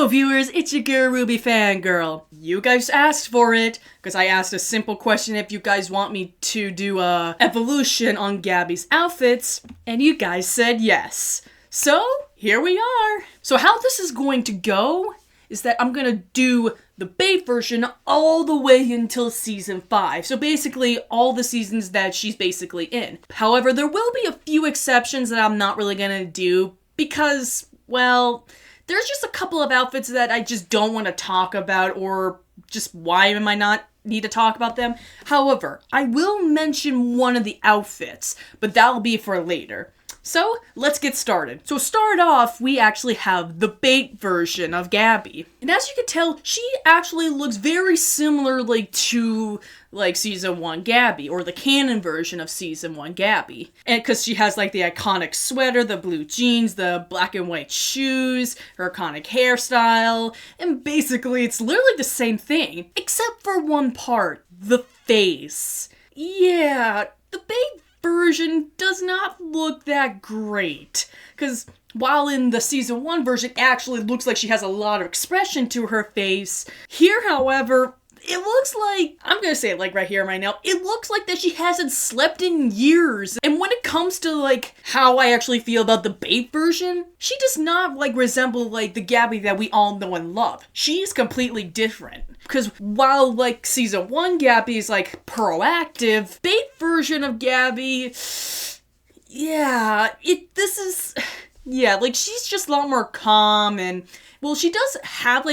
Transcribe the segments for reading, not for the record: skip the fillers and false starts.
Hello viewers, it's your girl Ruby Fangirl. You guys asked for it, because I asked a simple question if you guys want me to do a evolution on Gabby's outfits, and you guys said yes. So, here we are. So how this is going to go is that I'm gonna do the bait version all the way until season 5. So basically all the seasons that she's basically in. However, there will be a few exceptions that I'm not really gonna do because, well, there's just a couple of outfits that I just don't want to talk about, or just why am I not need to talk about them. However, I will mention one of the outfits, but that'll be for later. So, let's get started. So start off, we actually have the bait version of Gabby. And as you can tell, she actually looks very similar to season 1 Gabby, or the canon version of season 1 Gabby. And because she has the iconic sweater, the blue jeans, the black and white shoes, her iconic hairstyle, and basically it's literally the same thing, except for one part, the face. Yeah, the bait version does not look that great, because while in the season 1 version it actually looks like she has a lot of expression to her face, here however, it looks like, I'm gonna say it right here right now, it looks like that she hasn't slept in years. And when it comes to how I actually feel about the bait version, she does not resemble the Gabby that we all know and love. She's completely different. Because while season 1 Gabby is proactive, bait version of Gabby, yeah, she's just a lot more calm, and well, she does have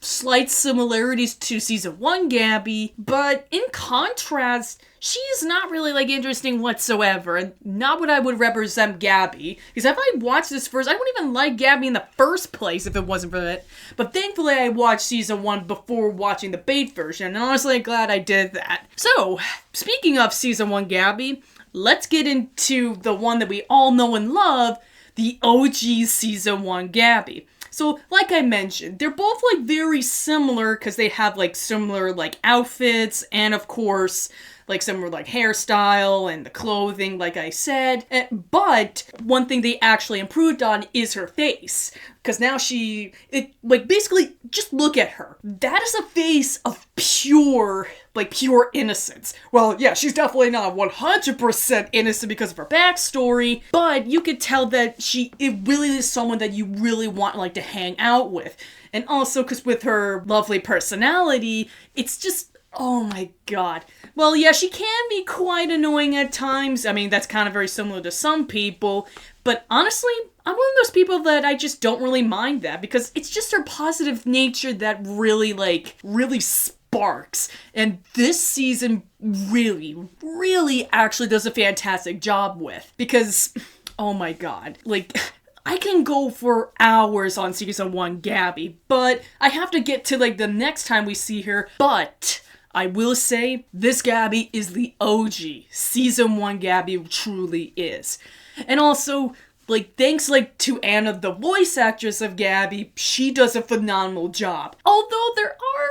slight similarities to season 1 Gabby, but in contrast, she's not really interesting whatsoever, and not what I would represent Gabby. Because if I watched this first, I wouldn't even like Gabby in the first place if it wasn't for it. But thankfully I watched season 1 before watching the bait version, and honestly I'm glad I did that. So, speaking of season 1 Gabby, let's get into the one that we all know and love, the OG season 1 Gabby. So, like I mentioned, they're both very similar because they have similar outfits and of course similar hairstyle and the clothing like I said. But one thing they actually improved on is her face, because now basically just look at her. That is a face of pure innocence. Well, yeah, she's definitely not 100% innocent because of her backstory, but you could tell that it really is someone that you really want to hang out with. And also because with her lovely personality, it's just, oh my god. Well, yeah, she can be quite annoying at times. I mean, that's kind of very similar to some people. But honestly, I'm one of those people that I just don't really mind that, because it's just her positive nature that really, really sparks. And this season really actually does a fantastic job with. Because, oh my god, I can go for hours on season 1 Gabby, but I have to get to the next time we see her. But I will say, this Gabby is the OG. Season 1 Gabby truly is. And also, thanks to Anna, the voice actress of Gabby, she does a phenomenal job. Although there are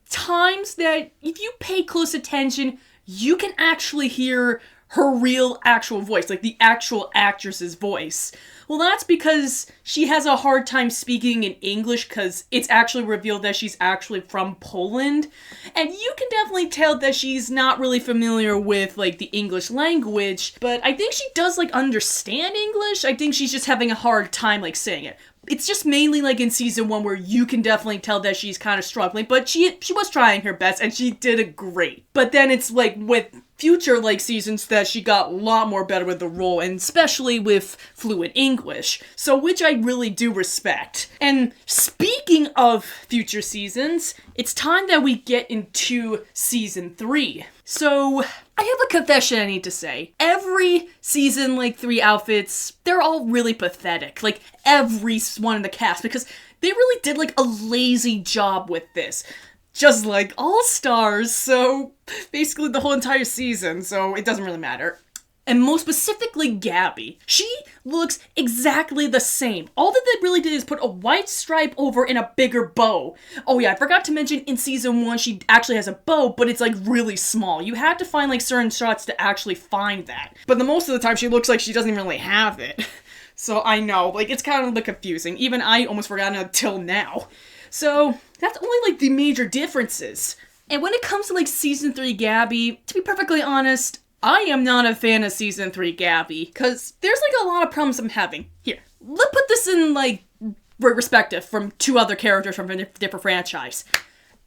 times that if you pay close attention, you can actually hear her real actual voice, the actual actress's voice. Well, that's because she has a hard time speaking in English, because it's actually revealed that she's actually from Poland. And you can definitely tell that she's not really familiar with, the English language. But I think she does, understand English. I think she's just having a hard time, saying it. It's just mainly, in season 1 where you can definitely tell that she's kind of struggling. But she was trying her best, and she did it great. But then it's, with future seasons that she got a lot more better with the role, and especially with fluent English, so which I really do respect. And speaking of future seasons, it's time that we get into season 3. So I have a confession I need to say. Every season 3 outfits, they're all really pathetic, every one in the cast, because they really did a lazy job with this. Just like All Stars, so basically the whole entire season, so it doesn't really matter. And most specifically Gabby. She looks exactly the same. All that they really did is put a white stripe over in a bigger bow. Oh yeah, I forgot to mention in season 1 she actually has a bow, but it's really small. You had to find certain shots to actually find that. But the most of the time she looks like she doesn't even really have it. So I know, it's kind of confusing. Even I almost forgot it until now. So that's only like the major differences. And when it comes to like season 3 Gabby, to be perfectly honest, I am not a fan of season 3 Gabby, because there's like a lot of problems I'm having. Here, let's put this in like perspective from 2 other characters from a different franchise.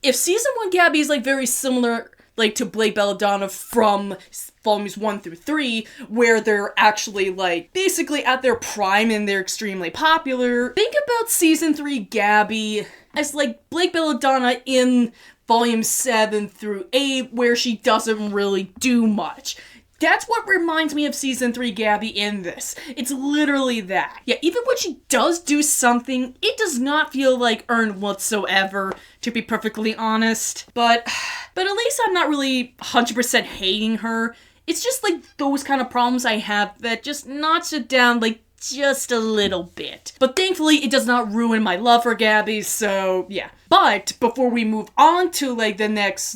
If season 1 Gabby is like very similar like to Blake Belladonna from volumes 1 through 3, where they're actually like basically at their prime and they're extremely popular, think about season 3 Gabby as like Blake Belladonna in volume 7 through 8, where she doesn't really do much. That's what reminds me of season 3 Gabby in this. It's literally that. Yeah, even when she does do something, it does not feel like earned whatsoever, to be perfectly honest. But at least I'm not really 100% hating her. It's just like those kind of problems I have that just knocks it down like just a little bit. But thankfully, it does not ruin my love for Gabby, so yeah. But before we move on to like the next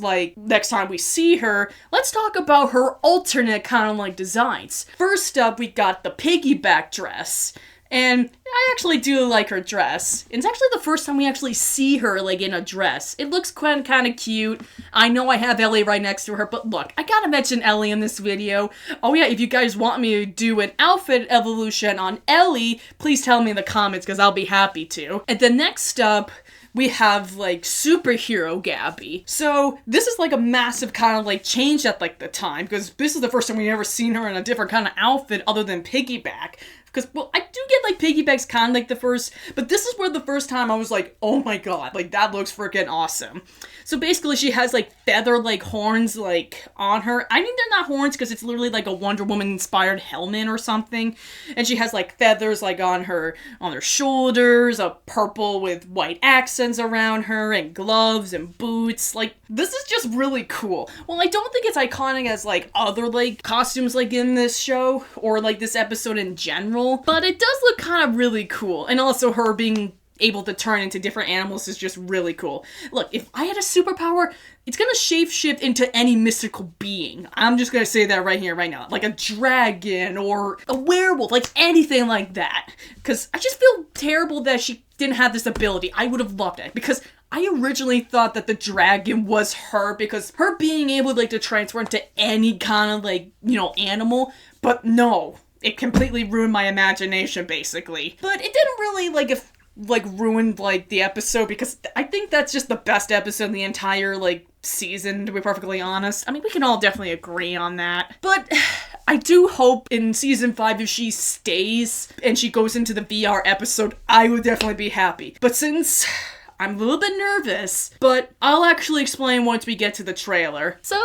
time we see her, let's talk about her alternate kind of like designs. First up, we got the piggyback dress. And I actually do like her dress. It's actually the first time we actually see her, like, in a dress. It looks kind of cute. I know I have Ellie right next to her, but look, I gotta mention Ellie in this video. Oh yeah, if you guys want me to do an outfit evolution on Ellie, please tell me in the comments, because I'll be happy to. And then next up, we have, like, superhero Gabby. So, this is, like, a massive kind of, like, change at, like, the time, because this is the first time we've ever seen her in a different kind of outfit other than piggyback. Because, well, I do get, like, piggyback's kind of, like, the first, but this is where the first time I was like, oh my god, like, that looks freaking awesome. So, basically, she has, like, feather, like, horns, like, on her. I mean, they're not horns, because it's literally, like, a Wonder Woman-inspired helmet or something. And she has, like, feathers, like, on her shoulders, a purple with white accents around her, and gloves and boots. Like, this is just really cool. Well, I don't think it's iconic as, like, other, like, costumes, like, in this show, or, like, this episode in general. But it does look kind of really cool. And also her being able to turn into different animals is just really cool. Look, if I had a superpower, it's gonna shapeshift into any mystical being. I'm just gonna say that right here, right now. Like a dragon or a werewolf, like anything like that. Because I just feel terrible that she didn't have this ability. I would have loved it. Because I originally thought that the dragon was her, because her being able like to transfer into any kind of like, you know, animal. But no. It completely ruined my imagination, basically. But it didn't really, ruin, the episode, because I think that's just the best episode in the entire, season, to be perfectly honest. I mean, we can all definitely agree on that. But I do hope in season 5, if she stays and she goes into the VR episode, I would definitely be happy. But since I'm a little bit nervous, but I'll actually explain once we get to the trailer. So,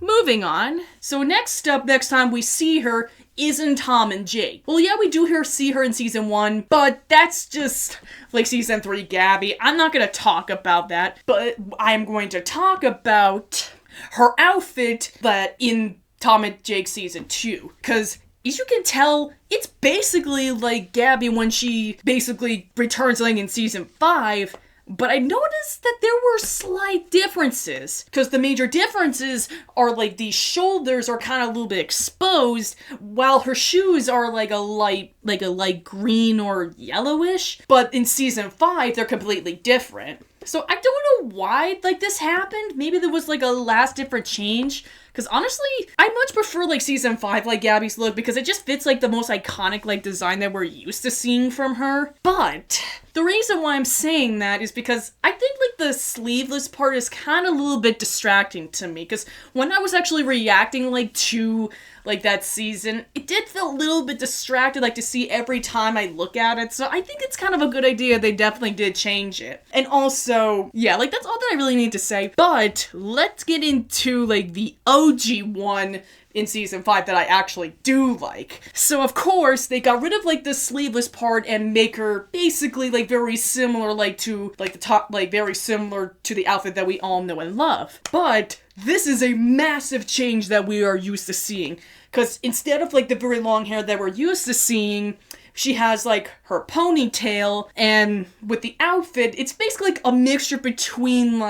moving on. So next time we see her isn't Tom and Jake. Well, yeah, we do see her in season 1, but that's just like season 3 Gabby. I'm not gonna talk about that, but I'm going to talk about her outfit that in Tom and Jake season 2, because as you can tell, it's basically like Gabby when she basically returns in season 5. But I noticed that there were slight differences, because the major differences are like the shoulders are kind of a little bit exposed, while her shoes are like a light green or yellowish. But in season 5, they're completely different. So I don't know why this happened. Maybe there was a last different change. Because honestly, I much prefer season 5 Gabby's look, because it just fits the most iconic design that we're used to seeing from her. But the reason why I'm saying that is because I think the sleeveless part is kind of a little bit distracting to me. Because when I was actually reacting to that season, it did feel a little bit distracted to see every time I look at it. So I think it's kind of a good idea they definitely did change it. And also, yeah, that's all that I really need to say. But let's get into the OG one in season 5 that I actually do like. So of course, they got rid of the sleeveless part and make her basically very similar to the top, very similar to the outfit that we all know and love. But this is a massive change that we are used to seeing. Because instead of the very long hair that we're used to seeing, she has her ponytail, and with the outfit, it's basically a mixture between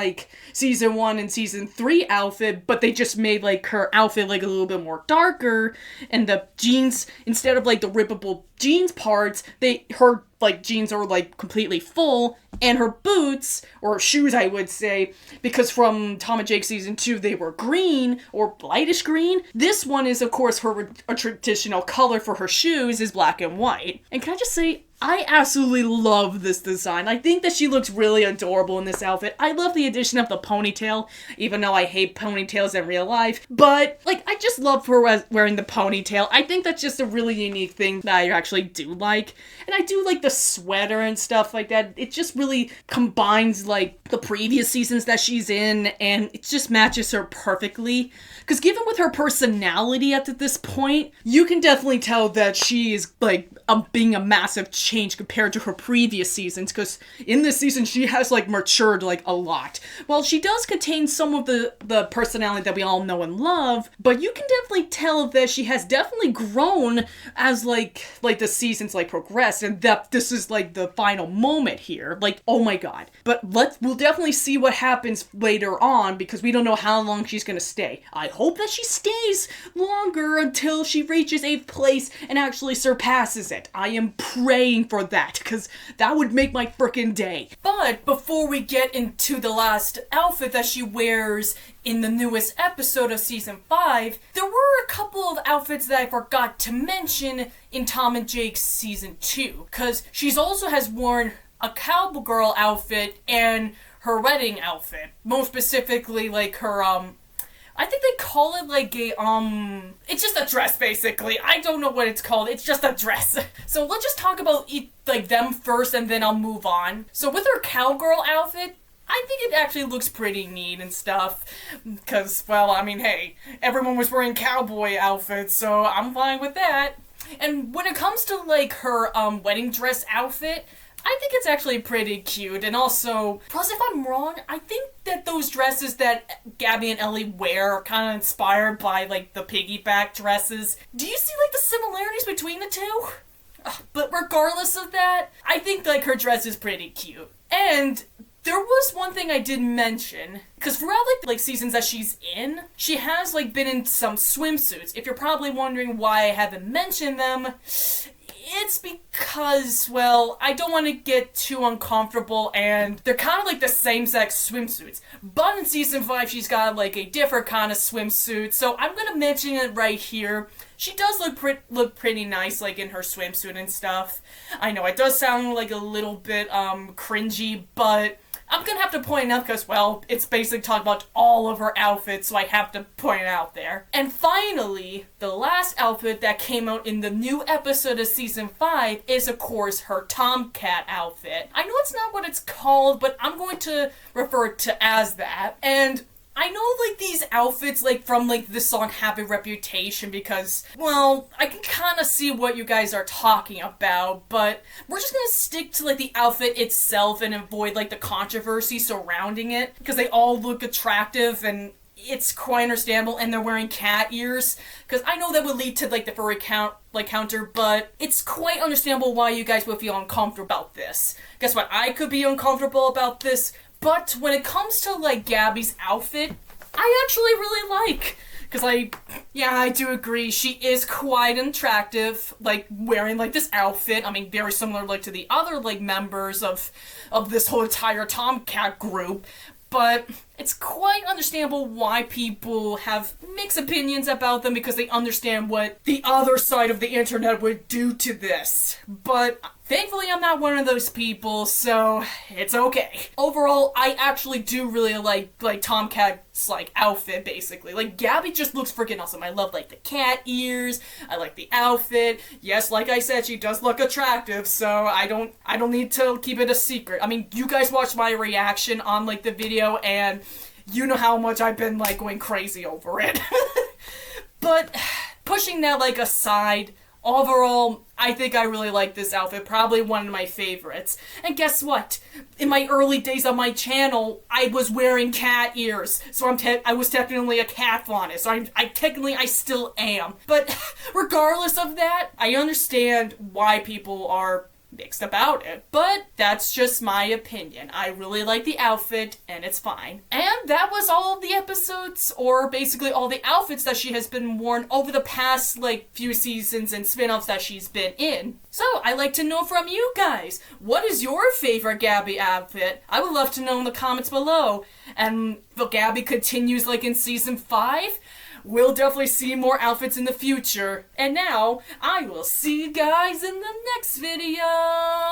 season 1 and season 3 outfit, but they just made her outfit a little bit more darker, and the jeans, instead of the rippable jeans parts, her like jeans are like completely full, and her boots, or shoes I would say, because from Tom and Jake season 2 they were green or lightish green. This one is of course a traditional color for her shoes is black and white. And can I just say, I absolutely love this design. I think that she looks really adorable in this outfit. I love the addition of the ponytail, even though I hate ponytails in real life. But, like, I just love her wearing the ponytail. I think that's just a really unique thing that I actually do like. And I do like the sweater and stuff like that. It just really combines, like, the previous seasons that she's in, and it just matches her perfectly. Because given with her personality at this point, you can definitely tell that she is, like, being a massive change compared to her previous seasons, because in this season she has like matured like a lot. Well, she does contain some of the personality that we all know and love, but you can definitely tell that she has definitely grown as like the seasons like progressed, and that this is like the final moment here. Like, oh my god. But we'll definitely see what happens later on, because we don't know how long she's gonna stay. I hope that she stays longer until she reaches 8th place and actually surpasses it. I am praying for that, because that would make my frickin' day. But before we get into the last outfit that she wears in the newest episode of season 5, there were a couple of outfits that I forgot to mention in Tom and Jake's season 2, because she's also has worn a cowgirl outfit and her wedding outfit. Most specifically, like her, I think they call it like a, it's just a dress basically. I don't know what it's called. It's just a dress. So let's just talk about like them first and then I'll move on. So with her cowgirl outfit, I think it actually looks pretty neat and stuff. Because, well, I mean, hey, everyone was wearing cowboy outfits, so I'm fine with that. And when it comes to like her wedding dress outfit, I think it's actually pretty cute, and also, plus if I'm wrong, I think that those dresses that Gabby and Ellie wear are kind of inspired by, like, the piggyback dresses. Do you see, like, the similarities between the two? But regardless of that, I think, like, her dress is pretty cute. And there was one thing I did mention, because throughout, like, seasons that she's in, she has, like, been in some swimsuits. If you're probably wondering why I haven't mentioned them, it's because, well, I don't want to get too uncomfortable, and they're kind of like the same-sex swimsuits. But in season 5, she's got, like, a different kind of swimsuit, so I'm gonna mention it right here. She does look pretty nice, like, in her swimsuit and stuff. I know, it does sound, like, a little bit, cringy, but I'm gonna have to point it out because, well, it's basically talking about all of her outfits, so I have to point it out there. And finally, the last outfit that came out in the new episode of season 5 is, of course, her Tomcat outfit. I know it's not what it's called, but I'm going to refer to as that. And I know, like, these outfits, like, from, like, the song have a reputation because, well, I can kind of see what you guys are talking about, but we're just gonna stick to, like, the outfit itself and avoid, like, the controversy surrounding it, because they all look attractive and it's quite understandable, and they're wearing cat ears, because I know that would lead to, like, the furry counter, but it's quite understandable why you guys would feel uncomfortable about this. Guess what? I could be uncomfortable about this, but when it comes to, like, Gabby's outfit, I actually really like. Because, I do agree, she is quite attractive, like, wearing, like, this outfit. I mean, very similar, like, to the other, like, members of this whole entire Tomcat group. But it's quite understandable why people have mixed opinions about them, because they understand what the other side of the internet would do to this. But thankfully, I'm not one of those people, so it's okay. Overall, I actually do really like Tomcat's, like, outfit, basically. Like, Gabby just looks freaking awesome. I love, like, the cat ears. I like the outfit. Yes, like I said, she does look attractive, so I don't need to keep it a secret. I mean, you guys watched my reaction on, like, the video, and you know how much I've been, like, going crazy over it. But pushing that, like, aside, overall, I think I really like this outfit, probably one of my favorites. And guess what? In my early days on my channel, I was wearing cat ears, so I was technically a cat faunist, so I still am. But regardless of that, I understand why people are mixed about it, but that's just my opinion. I really like the outfit, and it's fine. And that was all of the episodes, or basically all the outfits that she has been worn over the past, few seasons and spin-offs that she's been in. So, I'd like to know from you guys, what is your favorite Gabby outfit? I would love to know in the comments below. And if Gabby continues in season 5, we'll definitely see more outfits in the future. And now, I will see you guys in the next video.